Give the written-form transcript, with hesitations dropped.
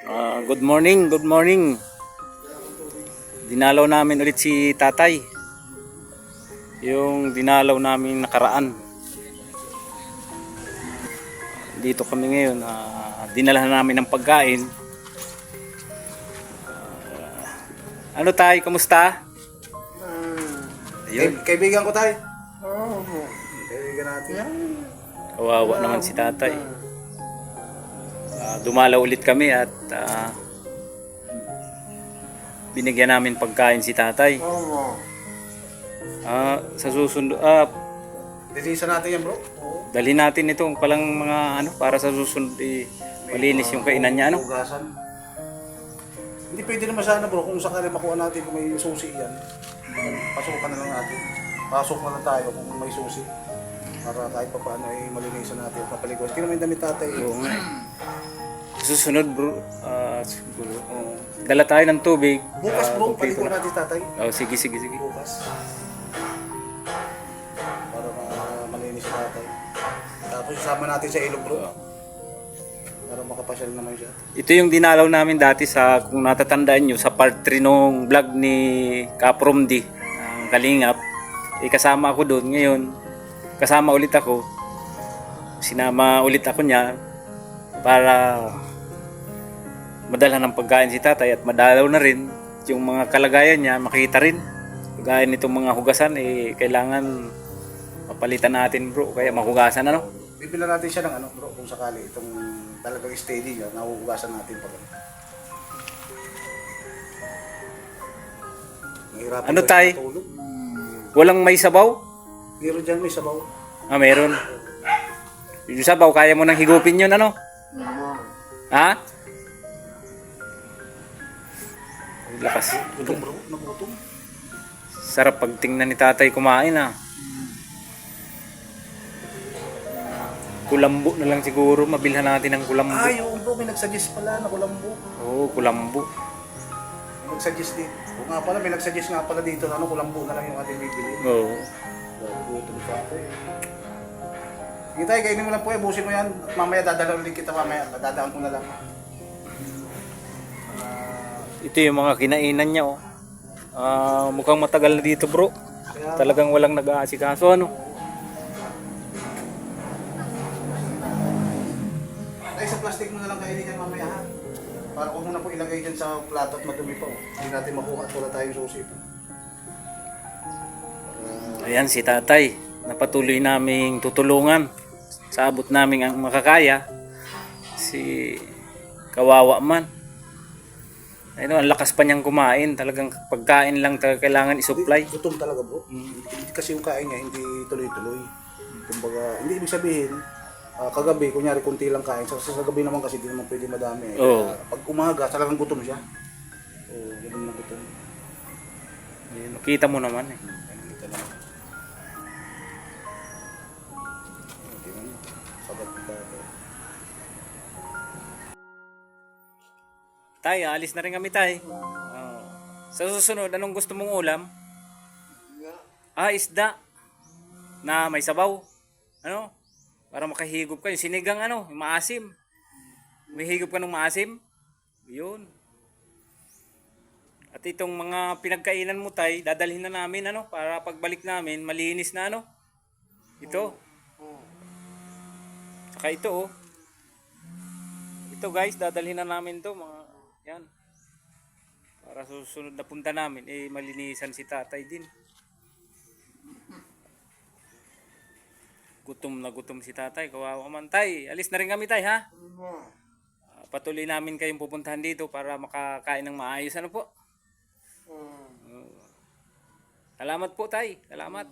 Good morning, good morning. Dinalaw namin ulit si tatay. Yung dinalaw namin nakaraan. Dito kami ngayon. Dinala namin ng pagkain. Ano tay, kamusta? Ayun. Kaibigan ko tayo. Kaibigan natin. Kawawa naman si tatay. Dumalaw ulit kami at binigyan namin pagkain si tatay. Sa susunod, Linisan natin yan, bro. dalhin natin itong palang mga para sa susunod malinis yung kainan niya Hugasan. Hindi pwede naman sana, bro, kung sakali makuha natin kung may susi yan. Pasukan na lang natin. Pasok na lang tayo kung may susi. Para kahit pa paano ay malinisan natin at mapaliguan. Hindi naman yung damit tatay. Oo nga. Susunod bro, siguro. Dala tayo ng tubig. Bukas, bro, paliguan natin tatay. Sige. Bukas. Para malinis yung tatay. Tapos isama natin sa ilog, bro. Para makapasyal naman siya. Ito yung dinalaw namin dati kung natatandaan nyo, sa part 3 nung vlog ni Kapromdi, ang Kalingap. Kasama ako doon. Ngayon, kasama ulit ako. Sinama ulit ako niya para madala ng pagkain si tatay at madalaw na rin yung mga kalagayan niya, makita rin. Kagaya nitong mga hugasan, kailangan mapalitan natin bro, kaya mahugasan Bibilan natin siya ng bro, kung sakali itong talagang steady niya, nahuhugasan natin pa rin. Ano tay? Walang may sabaw? Meron dyan, may sabaw. Meron. Yung sabaw, kaya mo nang higupin yun, Ha? Lakas. Gutom bro, nagutom. Sarap pag tingnan ni tatay kumain Kulambo na lang siguro, mabilhan natin ng kulambo. Oo bro, may nagsuggest pala na kulambo. Oo, kulambo. May nagsuggest din. O nga pala, may nagsuggest nga pala dito na kulambo na lang yung ating bibili. Oo. Gutom sa ako Sige tayo, kainin mo lang po busin mo yan. At mamaya dadala ulit kita mamaya. Dadaan ko na lang. Ito yung mga kinainan niya mukhang matagal na dito bro. Talagang walang nag-aasikaso Ay, sa plastic mo na lang kainin yan mamaya ha. Para kung muna po ilagay dyan sa plato at madumi pa. Hindi natin makuha at wala tayong susi pa. Ayan si tatay. Napatuloy naming tutulungan. Sa abot namin ang makakaya. Si kawawa man. Ang lakas pa niyang kumain. Talagang pagkain lang kailangan i-supply. Gutom talaga bro. Kasi yung kain niya hindi tuloy-tuloy. Kumbaga, hindi ibig sabihin, kagabi, kunyari kunti lang kain. Sa gabi naman kasi hindi naman pwede madami. Oo. Pag umaga, talagang gutom siya. Gutom na gutom. Ayan, kita mo naman Kita naman. Sabat ka. Tay, alis na rin kami tay. Sa susunod, anong gusto mong ulam? Isda. Na may sabaw. Para makahigop ka. Yung sinigang yung maasim. May higop ka ng maasim? Yun. At itong mga pinagkainan mo tay, dadalhin na namin para pagbalik namin, malinis na Ito. Saka ito Ito guys, dadalhin na namin to mga yan. Para susunod na punta namin, malinisan si tatay din. Gutom na gutom si tatay, kawawa man tay. Alis na rin kami tay ha. Patuloy namin kayong pupuntahan dito para makakain ng maayos po. Salamat po tay, salamat.